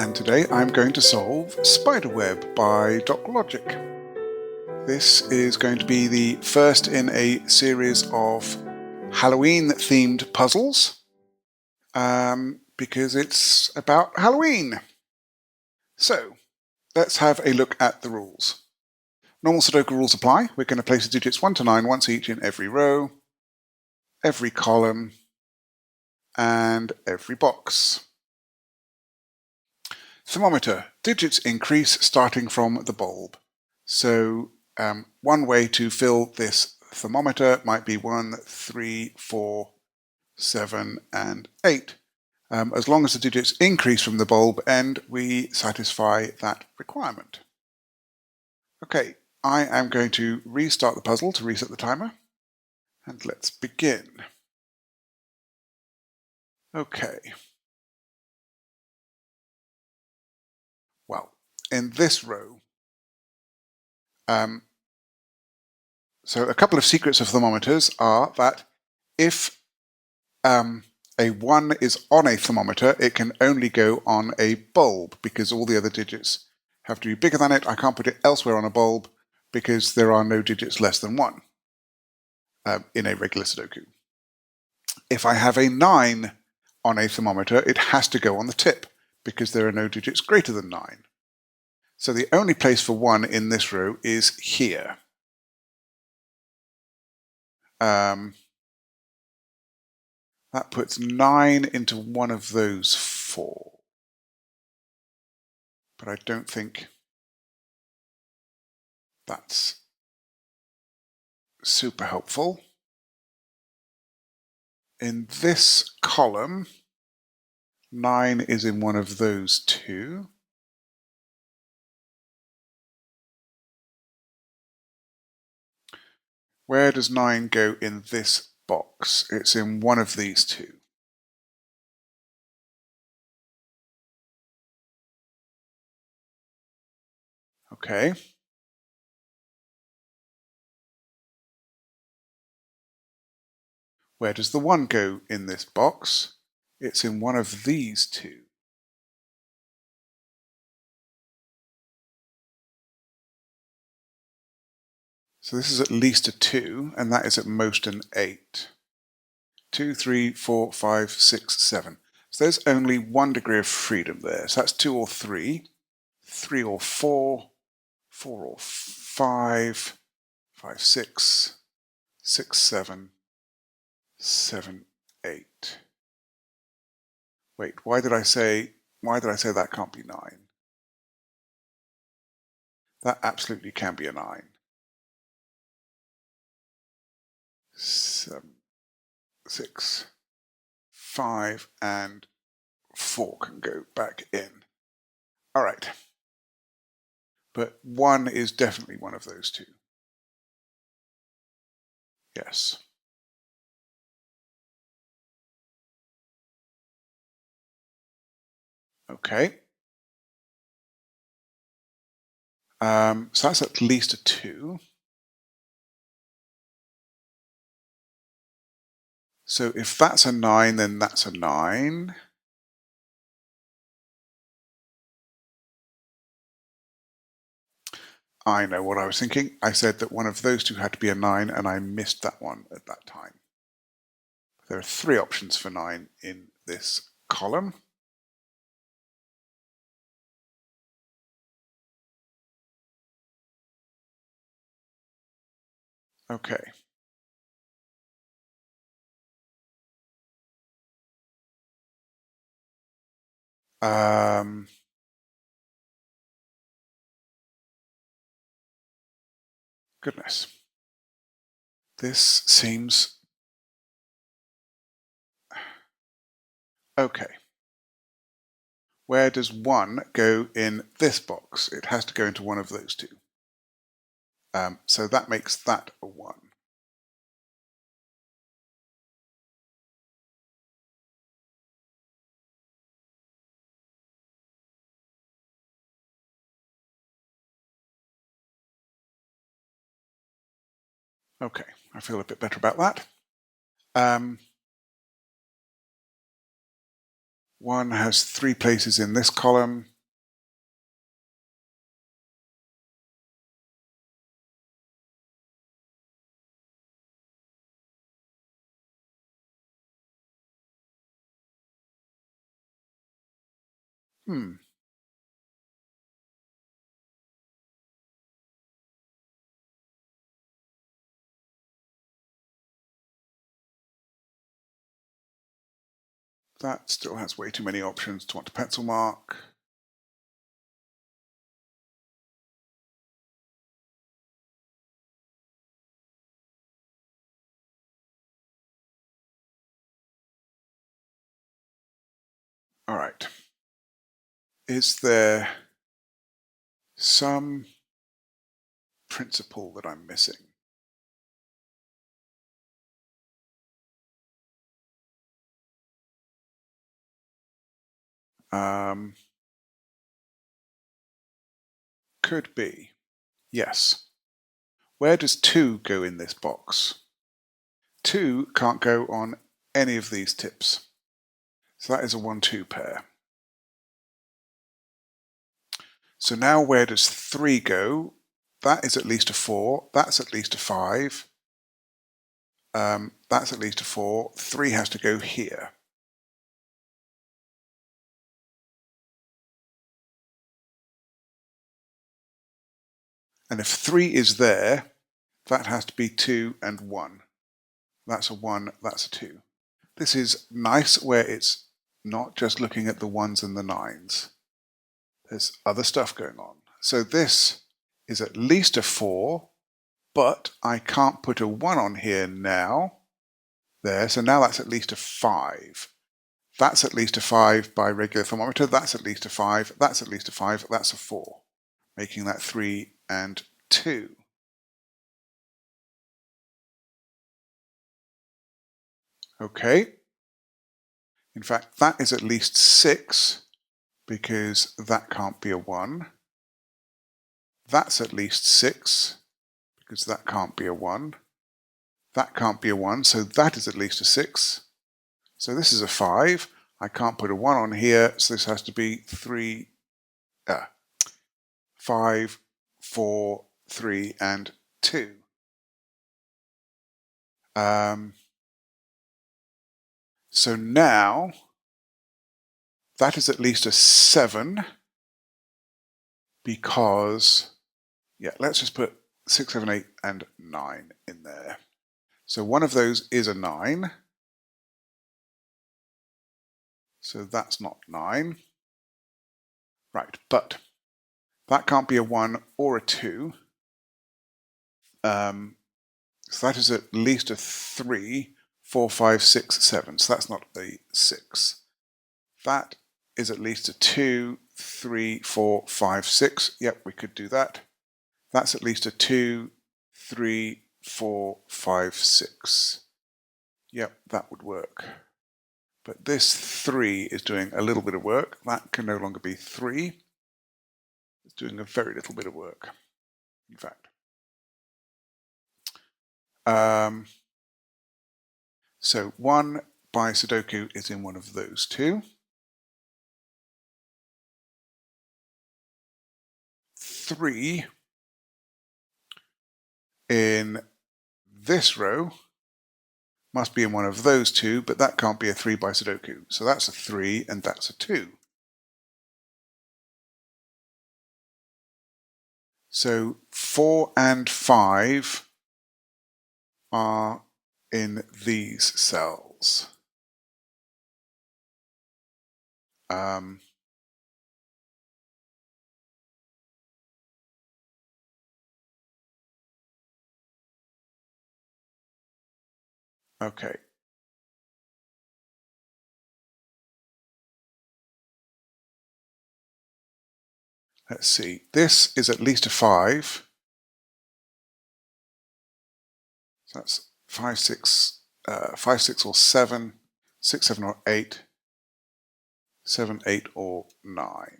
and today I'm going to solve Spiderweb by DocLogic. This is going to be the first in a series of Halloween-themed puzzles, because it's about Halloween. So, let's have a look at the rules. Normal Sudoku rules apply. We're going to place the digits 1 to 9 once each in every row, every column, and every box. Thermometer. Digits increase starting from the bulb. So one way to fill this thermometer might be 1, 3, 4, 7, and 8. As long as the digits increase from the bulb end, we satisfy that requirement. Okay, I am going to restart the puzzle to reset the timer, and let's begin. Okay. Well, in this row, so a couple of secrets of thermometers are that if a 1 is on a thermometer, it can only go on a bulb because all the other digits have to be bigger than it. I can't put it elsewhere on a bulb because there are no digits less than 1 in a regular Sudoku. If I have a 9 on a thermometer, it has to go on the tip because there are no digits greater than 9. So the only place for 1 in this row is here. That puts 9 into one of those 4. But I don't think that's super helpful. In this column, 9 is in one of those 2. Where does 9 go in this box? It's in one of these 2. Okay. Where does the 1 go in this box? It's in one of these 2. So this is at least a 2, and that is at most an 8. 2, 3, 4, 5, 6, 7. So there's only 1 degree of freedom there. So that's 2 or 3, 3 or 4, 4 or 5, 5, 6, 6, 7, 7, 8. Wait, why did I say that can't be 9? That absolutely can be a 9. 7, 6, 5, and 4 can go back in. All right. But 1 is definitely one of those 2. Yes. Okay. So that's at least a 2. So if that's a 9, then that's a 9. I know what I was thinking. I said that one of those 2 had to be a 9, and I missed that one at that time. There are 3 options for 9 in this column. Okay. Goodness. This seems... Okay. Where does 1 go in this box? It has to go into one of those 2. So that makes that a 1. Okay, I feel a bit better about that. 1 has 3 places in this column. That still has way too many options to want to pencil mark. All right. Is there some principle that I'm missing? Could be. Yes. Where does 2 go in this box? 2 can't go on any of these tips. So that is a 1-2 pair. So now where does 3 go? That is at least a 4. That's at least a 5. That's at least a 4. 3 has to go here. And if 3 is there, that has to be 2 and 1. That's a 1, that's a 2. This is nice where it's not just looking at the 1s and the 9s. There's other stuff going on. So this is at least a 4, but I can't put a 1 on here now. There, so now that's at least a 5. That's at least a 5 by regular thermometer. That's at least a 5. That's at least a 5. That's a 4, making that 3 and 2. Okay. In fact, that is at least 6 because that can't be a 1. That's at least 6 because that can't be a 1. That can't be a 1, so that is at least a 6. So this is a 5. I can't put a 1 on here, so this has to be 5, 4, 3, and 2. So now that is at least a 7 because, yeah, let's just put 6, 7, 8, and 9 in there. So one of those is a 9. So that's not 9. Right, but that can't be a 1 or a 2. So that is at least a 3, 4, 5, 6, 7. So that's not a 6. That is at least a 2, 3, 4, 5, 6. Yep, we could do that. That's at least a 2, 3, 4, 5, 6. Yep, that would work. But this 3 is doing a little bit of work. That can no longer be 3. It's doing a very little bit of work, in fact. So 1 by Sudoku is in one of those two. 3 in this row must be in one of those two, but that can't be a 3 by Sudoku. So that's a 3 and that's a 2. So 4 and 5 are in these cells. Okay. Let's see. This is at least a 5. So that's 5, 6, 5, 6, or 7, 6, 7, or 8, 7, 8, or 9.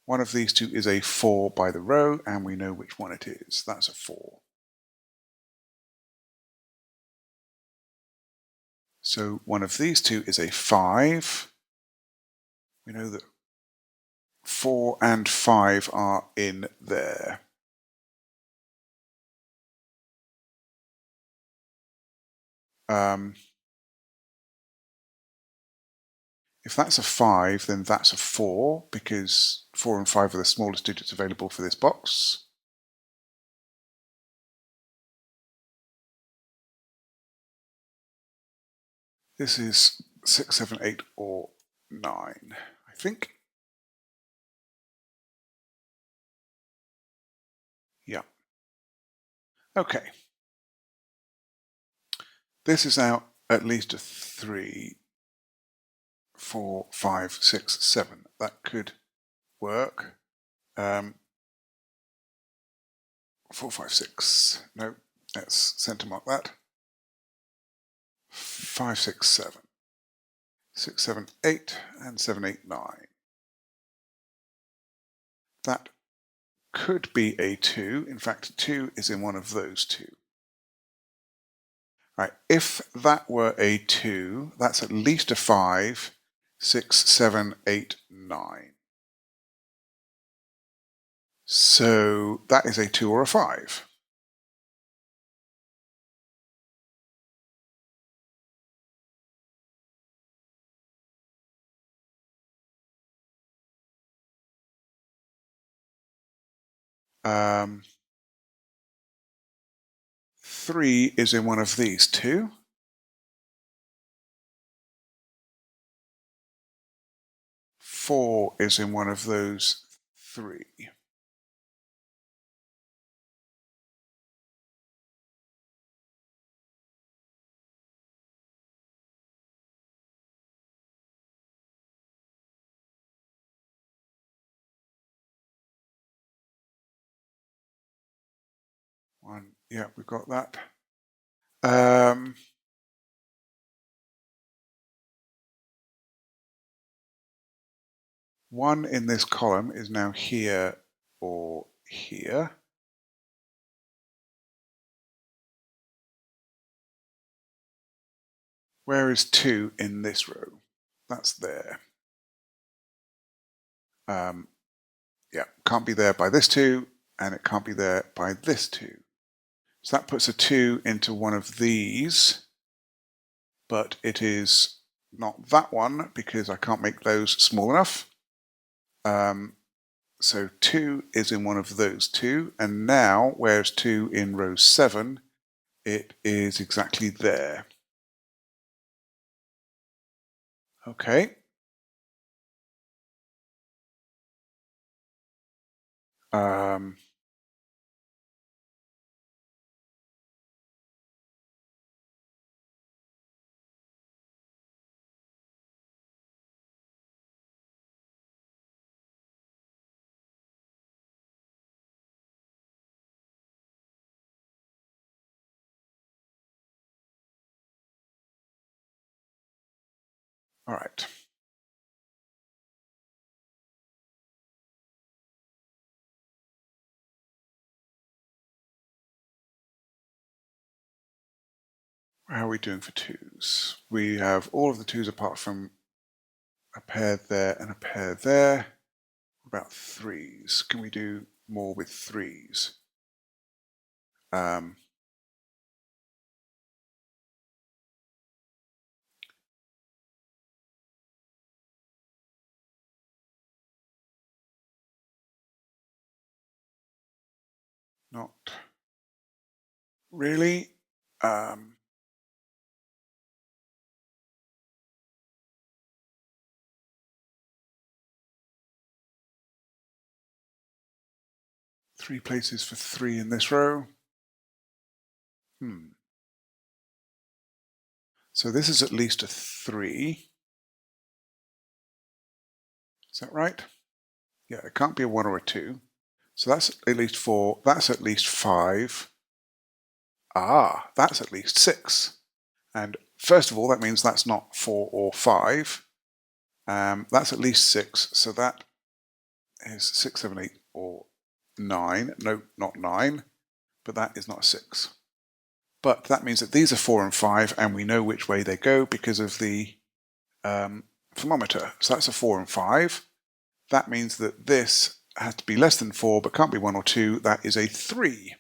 One of these two is a 4 by the row, and we know which one it is. That's a 4. So one of these two is a 5. We know that 4 and 5 are in there. If that's a 5, then that's a 4, because 4 and 5 are the smallest digits available for this box. This is 6, 7, 8, or 9, I think. Yeah. Okay. This is now at least a 3, 4, 5, 6, 7. That could work. 4, 5, 6. No, let's center mark that. 5, 6, 7. 6, 7, 8, and 7, 8, 9. That could be a 2. In fact, 2 is in one of those two. Right, if that were a 2, that's at least a 5, 6, 7, 8, 9. So that is a 2 or a 5. Um, 3 is in one of these two. 4 is in one of those 3. Yeah, we've got that. 1 in this column is now here or here. Where is 2 in this row? That's there. Yeah, can't be there by this 2, and it can't be there by this 2. So that puts a 2 into one of these, but it is not that one because I can't make those small enough. So 2 is in one of those two, and now where's 2 in row 7? It is exactly there. Okay. Um, all right. How are we doing for 2s? We have all of the 2s apart from a pair there and a pair there. What about 3s? Can we do more with 3s? Not really. 3 places for 3 in this row. So this is at least a 3. Is that right? Yeah, it can't be a 1 or a 2. So that's at least 4. That's at least 5. Ah, that's at least 6. And first of all, that means that's not 4 or 5. That's at least 6. So that is 6, 7, 8, or 9. No, not 9. But that is not a 6. But that means that these are 4 and 5, and we know which way they go because of the thermometer. So that's a 4 and 5. That means that this has to be less than 4, but can't be 1 or 2. That is a 3.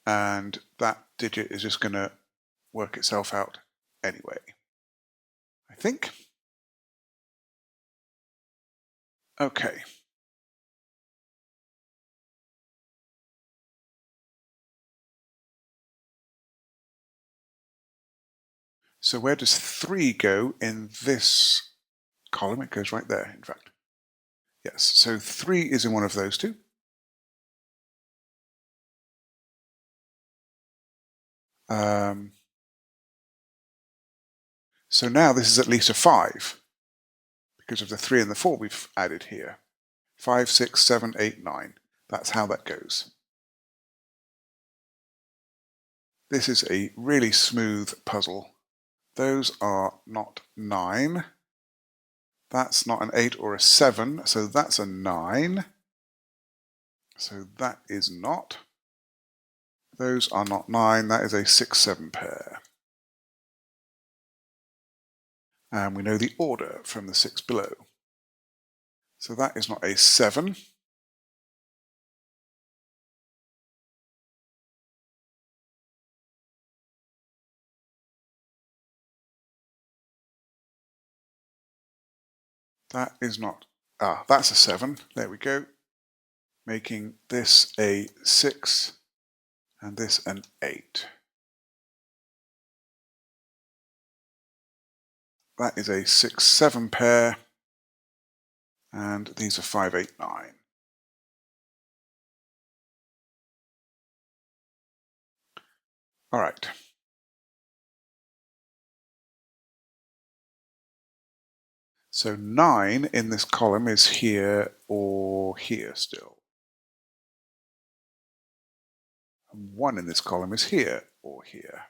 and that digit is just going to work itself out anyway, I think. Okay. So where does 3 go in this column? It goes right there, in fact. Yes, so 3 is in one of those two. So now this is at least a 5 because of the 3 and the 4 we've added here. 5, 6, 7, 8, 9. That's how that goes. This is a really smooth puzzle. Those are not 9. That's not an 8 or a 7, so that's a 9. So that is not. Those are not 9, that is a 6, 7 pair. And we know the order from the 6 below. So that is not a 7. That is not, that's a 7. There we go. Making this a 6 and this an 8. That is a 6, 7 pair, and these are 5, 8, 9. All right. So 9 in this column is here or here still. And 1 in this column is here or here.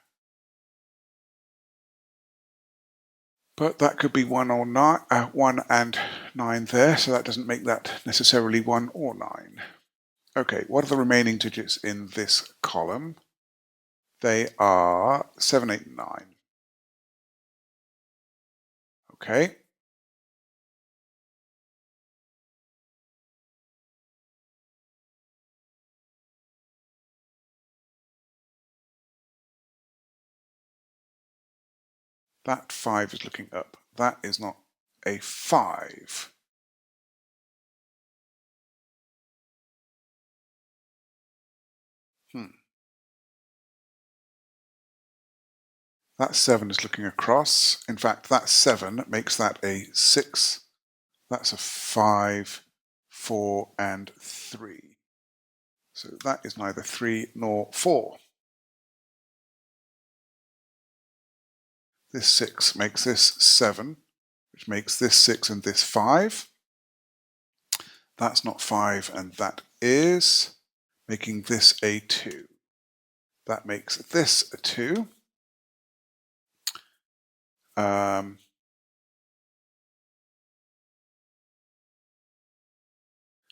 But that could be 1 or 9, 1 and 9 there, so that doesn't make that necessarily 1 or 9. Okay, what are the remaining digits in this column? They are 7, 8, 9. Okay. That 5 is looking up. That is not a 5. That 7 is looking across. In fact, that 7 makes that a 6. That's a 5, 4, and 3. So that is neither 3 nor 4. This 6 makes this 7, which makes this 6 and this 5. That's not 5, and that is, making this a 2. That makes this a 2.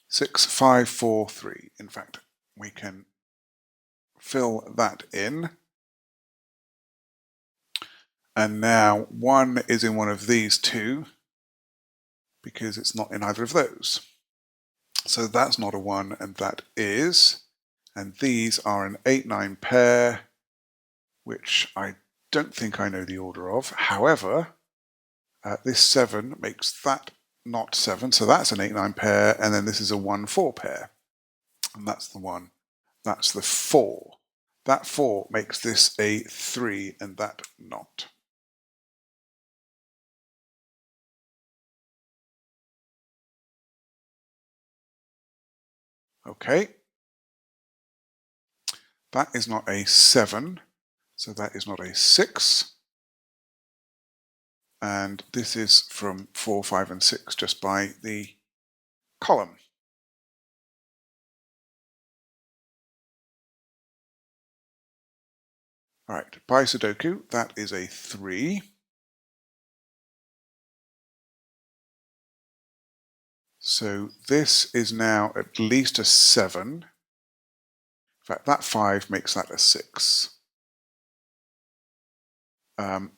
6, 5, 4, 3. In fact, we can fill that in. And now 1 is in one of these two because it's not in either of those. So that's not a 1, and that is. And these are an 8, 9 pair, which I don't think I know the order of. However, this 7 makes that not 7, so that's an 8, 9 pair, and then this is a 1, 4 pair. And that's the 1. That's the 4. That 4 makes this a 3, and that not. Okay. That is not a 7, so that is not a 6. And this is from 4, 5, and 6 just by the column. All right, by Sudoku, that is a 3. So this is now at least a 7. In fact, that 5 makes that a 6.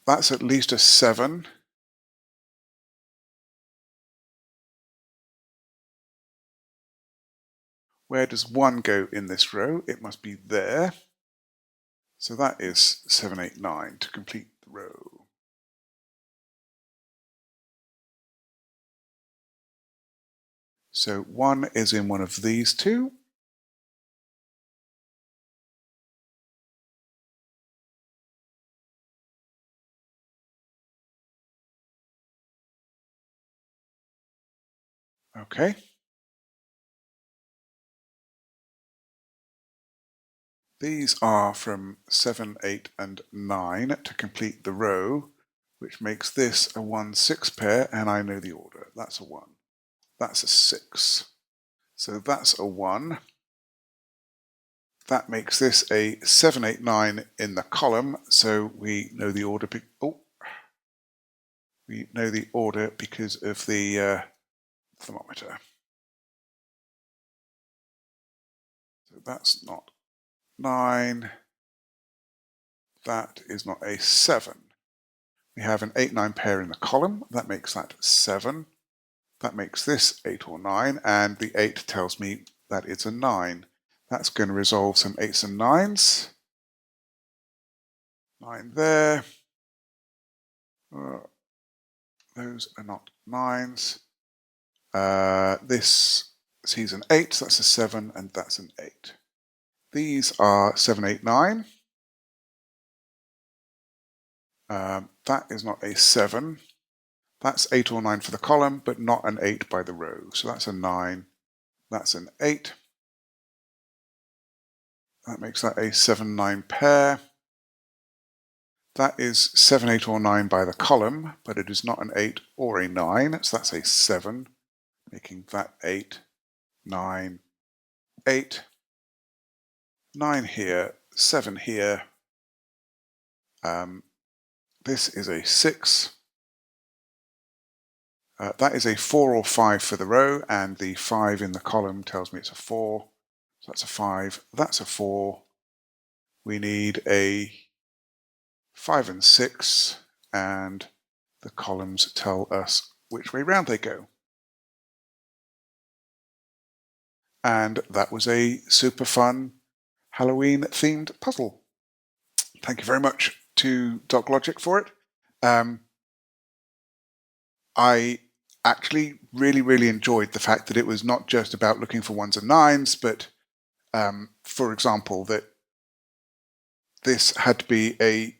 That's at least a 7. Where does 1 go in this row? It must be there. So that is 789 to complete the row. So 1 is in one of these two. Okay. These are from 7, 8, and 9 to complete the row, which makes this a 1-6 pair, and I know the order. That's a 1. That's a 6. So that's a 1. That makes this a 7, 8, 9 in the column, so we know the order. We know the order because of the thermometer. So that's not 9. That is not a 7. We have an 8, 9 pair in the column. That makes that 7. That makes this 8 or 9, and the 8 tells me that it's a 9. That's going to resolve some 8s and 9s. 9 there. Those are not 9s. This sees an 8, so that's a 7, and that's an 8. These are 7, 8, 9. That is not a 7. That's 8 or 9 for the column, but not an 8 by the row. So that's a 9. That's an 8. That makes that a 7, 9 pair. That is 7, 8, or 9 by the column, but it is not an 8 or a 9, so that's a 7, making that 8, 9, 8, 9 here, 7 here. This is a 6. That is a 4 or 5 for the row, and the 5 in the column tells me it's a 4. So that's a 5, that's a 4. We need a 5 and 6, and the columns tell us which way round they go. And that was a super fun Halloween themed puzzle. Thank you very much to DocLogic for it. I actually really enjoyed the fact that it was not just about looking for 1s and 9s, but for example, that this had to be a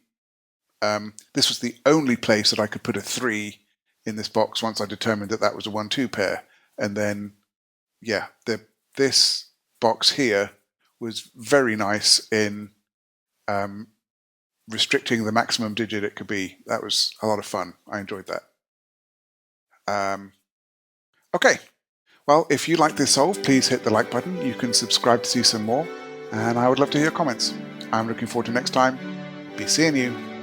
this was the only place that I could put a 3 in this box once I determined that that was a 1-2 pair. And then, yeah, this box here was very nice in restricting the maximum digit it could be. That was a lot of fun. I enjoyed that. Okay, well, if you like this solve, please hit the like button. You can subscribe to see some more, and I would love to hear your comments. I'm looking forward to next time. Be seeing you.